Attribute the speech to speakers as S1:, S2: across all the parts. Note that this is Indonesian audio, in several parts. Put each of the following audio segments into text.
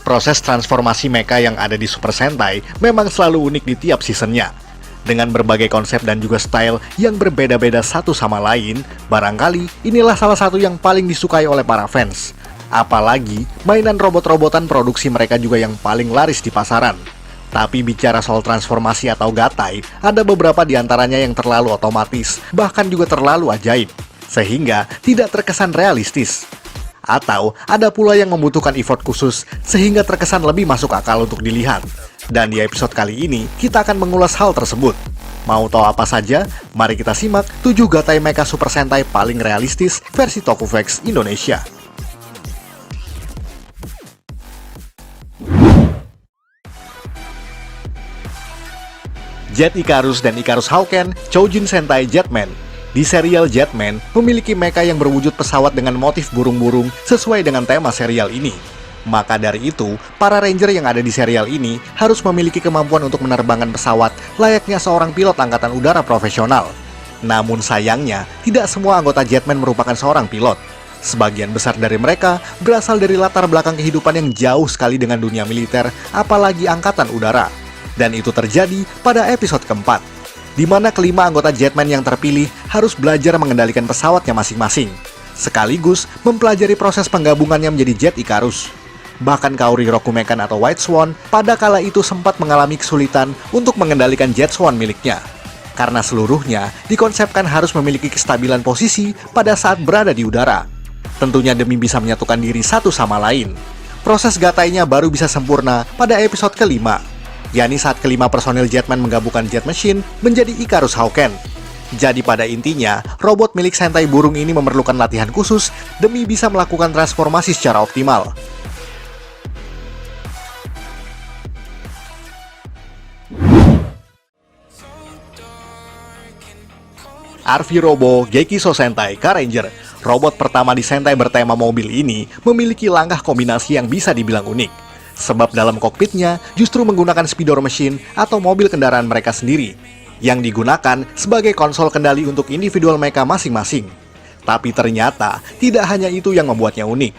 S1: Proses transformasi mecha yang ada di Super Sentai memang selalu unik di tiap seasonnya. Dengan berbagai konsep dan juga style yang berbeda-beda satu sama lain, barangkali inilah salah satu yang paling disukai oleh para fans. Apalagi, mainan robot-robotan produksi mereka juga yang paling laris di pasaran. Tapi bicara soal transformasi atau gatai, ada beberapa di antaranya yang terlalu otomatis, bahkan juga terlalu ajaib, sehingga tidak terkesan realistis. Atau ada pula yang membutuhkan effort khusus sehingga terkesan lebih masuk akal untuk dilihat. Dan di episode kali ini, kita akan mengulas hal tersebut. Mau tahu apa saja? Mari kita simak 7 gatai mecha Super Sentai paling realistis versi Tokuvex Indonesia. Jet Icarus dan Icarus Houken, Choujin Sentai Jetman. Di serial Jetman, memiliki mecha yang berwujud pesawat dengan motif burung-burung sesuai dengan tema serial ini. Maka dari itu, para ranger yang ada di serial ini harus memiliki kemampuan untuk menerbangkan pesawat layaknya seorang pilot angkatan udara profesional. Namun sayangnya, tidak semua anggota Jetman merupakan seorang pilot. Sebagian besar dari mereka berasal dari latar belakang kehidupan yang jauh sekali dengan dunia militer, apalagi angkatan udara. Dan itu terjadi pada episode keempat, di mana kelima anggota Jetman yang terpilih harus belajar mengendalikan pesawatnya masing-masing, sekaligus mempelajari proses penggabungannya menjadi Jet Icarus. Bahkan Kaori Rokumekan atau White Swan pada kala itu sempat mengalami kesulitan untuk mengendalikan Jet Swan miliknya, karena seluruhnya dikonsepkan harus memiliki kestabilan posisi pada saat berada di udara, tentunya demi bisa menyatukan diri satu sama lain. Proses gatainya baru bisa sempurna pada episode kelima, yakni saat kelima personil Jetman menggabungkan Jet Machine menjadi Icarus Houken. Jadi pada intinya, robot milik Sentai burung ini memerlukan latihan khusus demi bisa melakukan transformasi secara optimal. Arvy Robo Gekiso Sentai Car Ranger, robot pertama di Sentai bertema mobil ini, memiliki langkah kombinasi yang bisa dibilang unik. Sebab dalam kokpitnya justru menggunakan speedor machine atau mobil kendaraan mereka sendiri, yang digunakan sebagai konsol kendali untuk individual mecha masing-masing. Tapi ternyata tidak hanya itu yang membuatnya unik.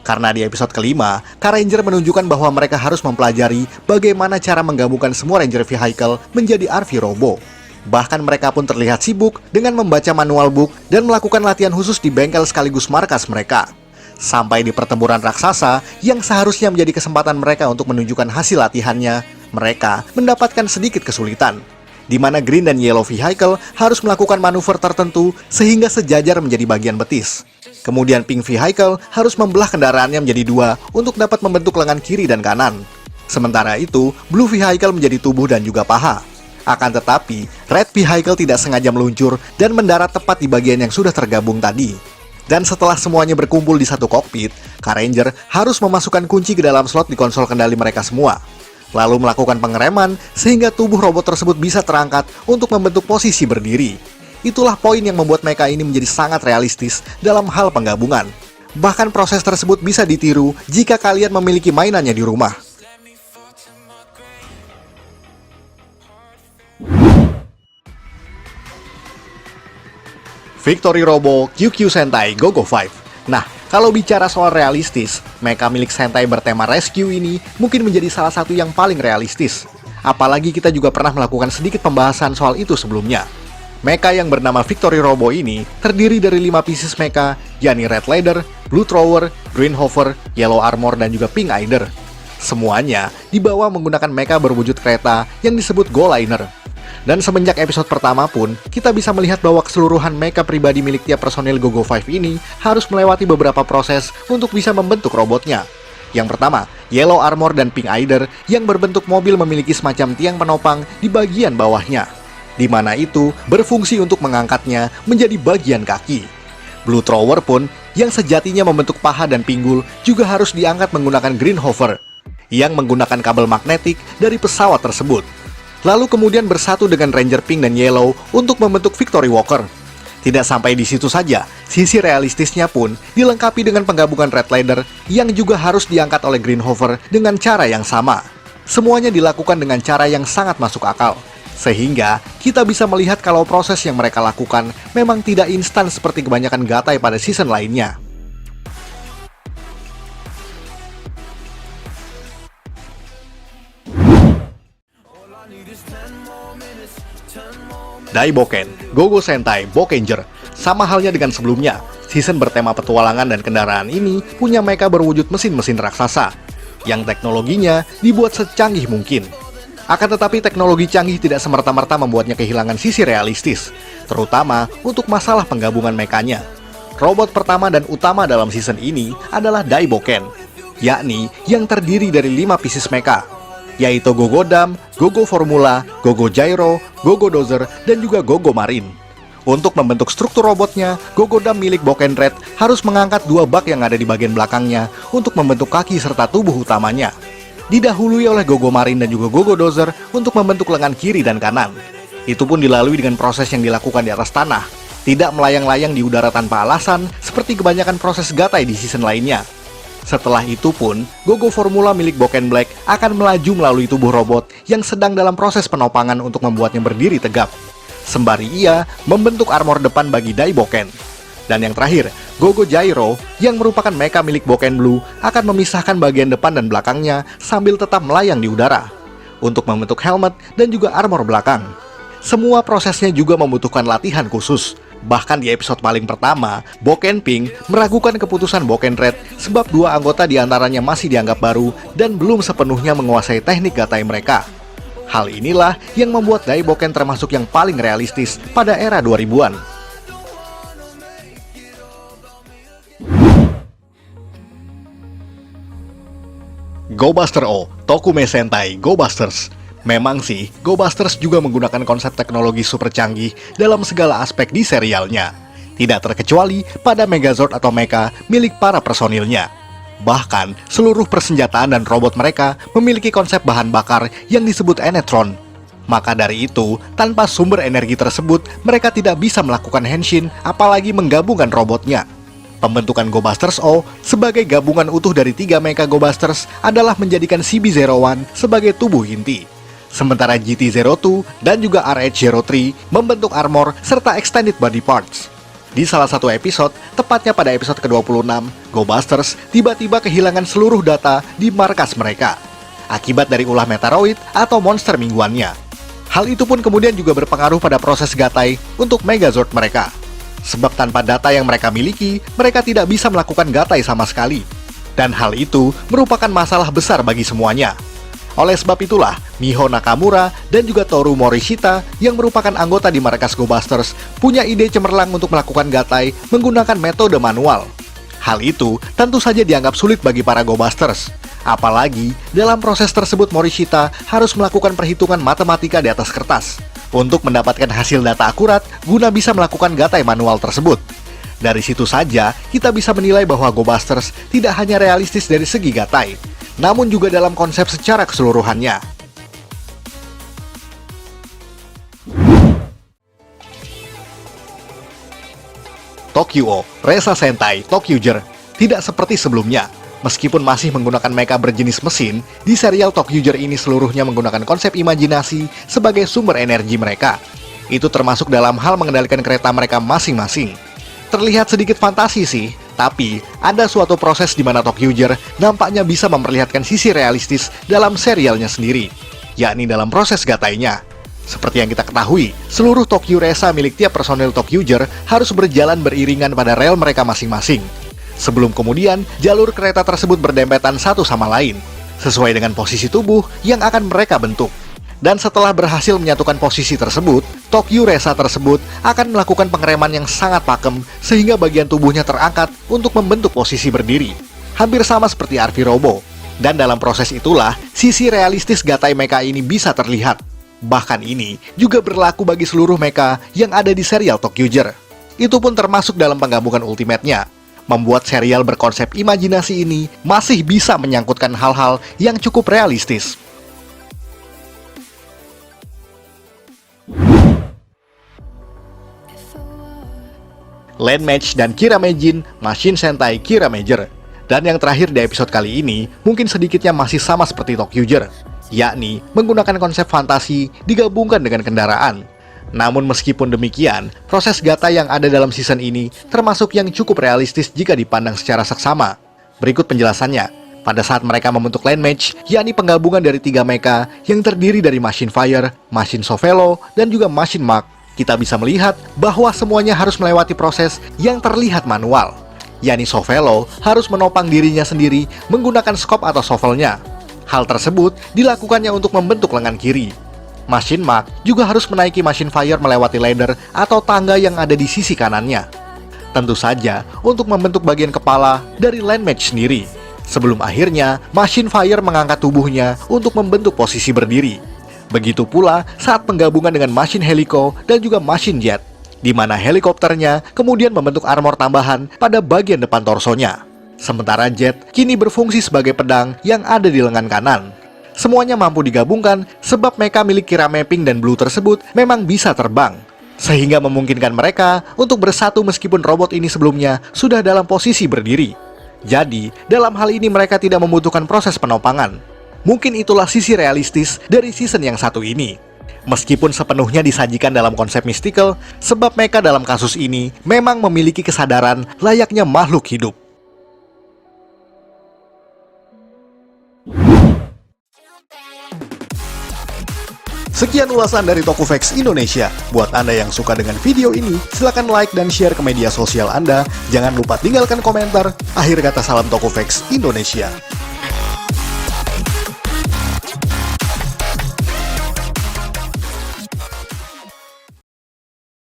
S1: Karena di episode kelima, Car Ranger menunjukkan bahwa mereka harus mempelajari bagaimana cara menggabungkan semua Ranger Vehicle menjadi Arvy Robo. Bahkan mereka pun terlihat sibuk dengan membaca manual book dan melakukan latihan khusus di bengkel sekaligus markas mereka. Sampai di pertempuran raksasa yang seharusnya menjadi kesempatan mereka untuk menunjukkan hasil latihannya, mereka mendapatkan sedikit kesulitan, di mana Green dan Yellow Vehicle harus melakukan manuver tertentu sehingga sejajar menjadi bagian betis. Kemudian Pink Vehicle harus membelah kendaraannya menjadi dua untuk dapat membentuk lengan kiri dan kanan. Sementara itu, Blue Vehicle menjadi tubuh dan juga paha. Akan tetapi, Red Vehicle tidak sengaja meluncur dan mendarat tepat di bagian yang sudah tergabung tadi. Dan setelah semuanya berkumpul di satu kokpit, Car Ranger harus memasukkan kunci ke dalam slot di konsol kendali mereka semua, lalu melakukan pengereman sehingga tubuh robot tersebut bisa terangkat untuk membentuk posisi berdiri. Itulah poin yang membuat mecha ini menjadi sangat realistis dalam hal penggabungan. Bahkan proses tersebut bisa ditiru jika kalian memiliki mainannya di rumah. Victory Robo QQ Sentai GoGo 5. Nah, kalau bicara soal realistis, mecha milik Sentai bertema rescue ini mungkin menjadi salah satu yang paling realistis. Apalagi kita juga pernah melakukan sedikit pembahasan soal itu sebelumnya. Mecha yang bernama Victory Robo ini terdiri dari 5 pieces mecha, yakni Red Leader, Blue Thrower, Green Hover, Yellow Armor, dan juga Pink Eider. Semuanya dibawa menggunakan mecha berwujud kereta yang disebut Go Liner. Dan semenjak episode pertama pun, kita bisa melihat bahwa keseluruhan mecha pribadi milik tiap personil GoGo 5 ini harus melewati beberapa proses untuk bisa membentuk robotnya. Yang pertama, Yellow Armor dan Pink Eider yang berbentuk mobil memiliki semacam tiang penopang di bagian bawahnya, di mana itu berfungsi untuk mengangkatnya menjadi bagian kaki. Blue Thrower pun, yang sejatinya membentuk paha dan pinggul, juga harus diangkat menggunakan Green Hover, yang menggunakan kabel magnetik dari pesawat tersebut. Lalu kemudian bersatu dengan Ranger Pink dan Yellow untuk membentuk Victory Walker. Tidak sampai di situ saja, sisi realistisnya pun dilengkapi dengan penggabungan Red Leader yang juga harus diangkat oleh Green Hover dengan cara yang sama. Semuanya dilakukan dengan cara yang sangat masuk akal, sehingga kita bisa melihat kalau proses yang mereka lakukan memang tidak instan seperti kebanyakan gatai pada season lainnya. Daiboken, Gogo Sentai, Bokenger. Sama halnya dengan sebelumnya, season bertema petualangan dan kendaraan ini punya mecha berwujud mesin-mesin raksasa, yang teknologinya dibuat secanggih mungkin. Akan tetapi teknologi canggih tidak semerta-merta membuatnya kehilangan sisi realistis, terutama untuk masalah penggabungan mekanya. Robot pertama dan utama dalam season ini adalah Daiboken, yakni yang terdiri dari 5 pieces mecha, yaitu Gogo Dam, Gogo Formula, Gogo Gyro, Gogo Dozer, dan juga Gogo Marine. Untuk membentuk struktur robotnya, Gogo Dam milik Boken Red harus mengangkat 2 bak yang ada di bagian belakangnya untuk membentuk kaki serta tubuh utamanya. Didahului oleh Gogo Marine dan juga Gogo Dozer untuk membentuk lengan kiri dan kanan. Itu pun dilalui dengan proses yang dilakukan di atas tanah, tidak melayang-layang di udara tanpa alasan seperti kebanyakan proses gatai di season lainnya. Setelah itu pun, Gogo Formula milik Boken Black akan melaju melalui tubuh robot yang sedang dalam proses penopangan untuk membuatnya berdiri tegap. Sembari ia membentuk armor depan bagi Daiboken. Dan yang terakhir, Gogo Gyro yang merupakan mecha milik Boken Blue akan memisahkan bagian depan dan belakangnya sambil tetap melayang di udara untuk membentuk helmet dan juga armor belakang. Semua prosesnya juga membutuhkan latihan khusus. Bahkan di episode paling pertama, Boken Pink meragukan keputusan Boken Red sebab 2 anggota diantaranya masih dianggap baru dan belum sepenuhnya menguasai teknik gatai mereka. Hal inilah yang membuat Daiboken termasuk yang paling realistis pada era 2000-an. Go Buster O, Tokume Sentai, Go Busters. Memang sih, Go Busters juga menggunakan konsep teknologi super canggih dalam segala aspek di serialnya. Tidak terkecuali pada Megazord atau mecha milik para personilnya. Bahkan, seluruh persenjataan dan robot mereka memiliki konsep bahan bakar yang disebut Enetron. Maka dari itu, tanpa sumber energi tersebut, mereka tidak bisa melakukan henshin, apalagi menggabungkan robotnya. Pembentukan Go Busters O sebagai gabungan utuh dari 3 mecha Go Busters adalah menjadikan CB01 sebagai tubuh inti. Sementara GT02 dan juga RH03 membentuk armor serta extended body parts. Di salah satu episode, tepatnya pada episode ke-26, Go Busters tiba-tiba kehilangan seluruh data di markas mereka, akibat dari ulah Metaroid atau monster mingguannya. Hal itu pun kemudian juga berpengaruh pada proses gatai untuk Megazord mereka. Sebab tanpa data yang mereka miliki, mereka tidak bisa melakukan gatai sama sekali. Dan hal itu merupakan masalah besar bagi semuanya. Oleh sebab itulah, Miho Nakamura dan juga Toru Morishita yang merupakan anggota di markas Go Busters punya ide cemerlang untuk melakukan gatai menggunakan metode manual. Hal itu tentu saja dianggap sulit bagi para Go Busters. Apalagi dalam proses tersebut Morishita harus melakukan perhitungan matematika di atas kertas untuk mendapatkan hasil data akurat guna bisa melakukan gatai manual tersebut. Dari situ saja kita bisa menilai bahwa Go Busters tidak hanya realistis dari segi gatai, namun juga dalam konsep secara keseluruhannya. Tokyo Resa Sentai Tokyuger tidak seperti sebelumnya. Meskipun masih menggunakan mecha berjenis mesin, di serial Tokyuger ini seluruhnya menggunakan konsep imajinasi sebagai sumber energi mereka. Itu termasuk dalam hal mengendalikan kereta mereka masing-masing. Terlihat sedikit fantasi sih, tapi ada suatu proses di mana Tokyuger nampaknya bisa memperlihatkan sisi realistis dalam serialnya sendiri, yakni dalam proses gatainya. Seperti yang kita ketahui, seluruh Tokyo Resa milik tiap personil Tokyuger harus berjalan beriringan pada rel mereka masing-masing. Sebelum kemudian, jalur kereta tersebut berdempetan satu sama lain, sesuai dengan posisi tubuh yang akan mereka bentuk. Dan setelah berhasil menyatukan posisi tersebut, Tokyo Resa tersebut akan melakukan pengereman yang sangat pakem sehingga bagian tubuhnya terangkat untuk membentuk posisi berdiri. Hampir sama seperti Arvy Robo. Dan dalam proses itulah, sisi realistis gatai mecha ini bisa terlihat. Bahkan ini juga berlaku bagi seluruh mecha yang ada di serial Tokyuger. Itu pun termasuk dalam penggabungan ultimate-nya. Membuat serial berkonsep imajinasi ini masih bisa menyangkutkan hal-hal yang cukup realistis. Land Match dan Kira Majin, Machine Sentai Kira Major. Dan yang terakhir di episode kali ini, mungkin sedikitnya masih sama seperti Tokyuger, yakni menggunakan konsep fantasi digabungkan dengan kendaraan. Namun meskipun demikian, proses gatai yang ada dalam season ini termasuk yang cukup realistis jika dipandang secara seksama. Berikut penjelasannya. Pada saat mereka membentuk Land Mage, yakni penggabungan dari 3 mecha yang terdiri dari Machine Fire, Machine Sovelo, dan juga Machine Mark, kita bisa melihat bahwa semuanya harus melewati proses yang terlihat manual. Yakni Sovelo harus menopang dirinya sendiri menggunakan scope atau shovelnya. Hal tersebut dilakukannya untuk membentuk lengan kiri. Machine Mark juga harus menaiki Machine Fire melewati ladder atau tangga yang ada di sisi kanannya. Tentu saja untuk membentuk bagian kepala dari Land Mage sendiri. Sebelum akhirnya, Machine Fire mengangkat tubuhnya untuk membentuk posisi berdiri. Begitu pula saat penggabungan dengan Machine Helico dan juga Machine Jet, di mana helikopternya kemudian membentuk armor tambahan pada bagian depan torsonya. Sementara Jet kini berfungsi sebagai pedang yang ada di lengan kanan. Semuanya mampu digabungkan sebab mecha milik Kira Mapping dan Blue tersebut memang bisa terbang, sehingga memungkinkan mereka untuk bersatu meskipun robot ini sebelumnya sudah dalam posisi berdiri. Jadi, dalam hal ini mereka tidak membutuhkan proses penopangan. Mungkin itulah sisi realistis dari season yang satu ini. Meskipun sepenuhnya disajikan dalam konsep mystical, sebab mecha dalam kasus ini memang memiliki kesadaran layaknya makhluk hidup. Sekian ulasan dari Tokuvex Indonesia. Buat Anda yang suka dengan video ini, silakan like dan share ke media sosial Anda. Jangan lupa tinggalkan komentar. Akhir kata, salam Tokuvex Indonesia.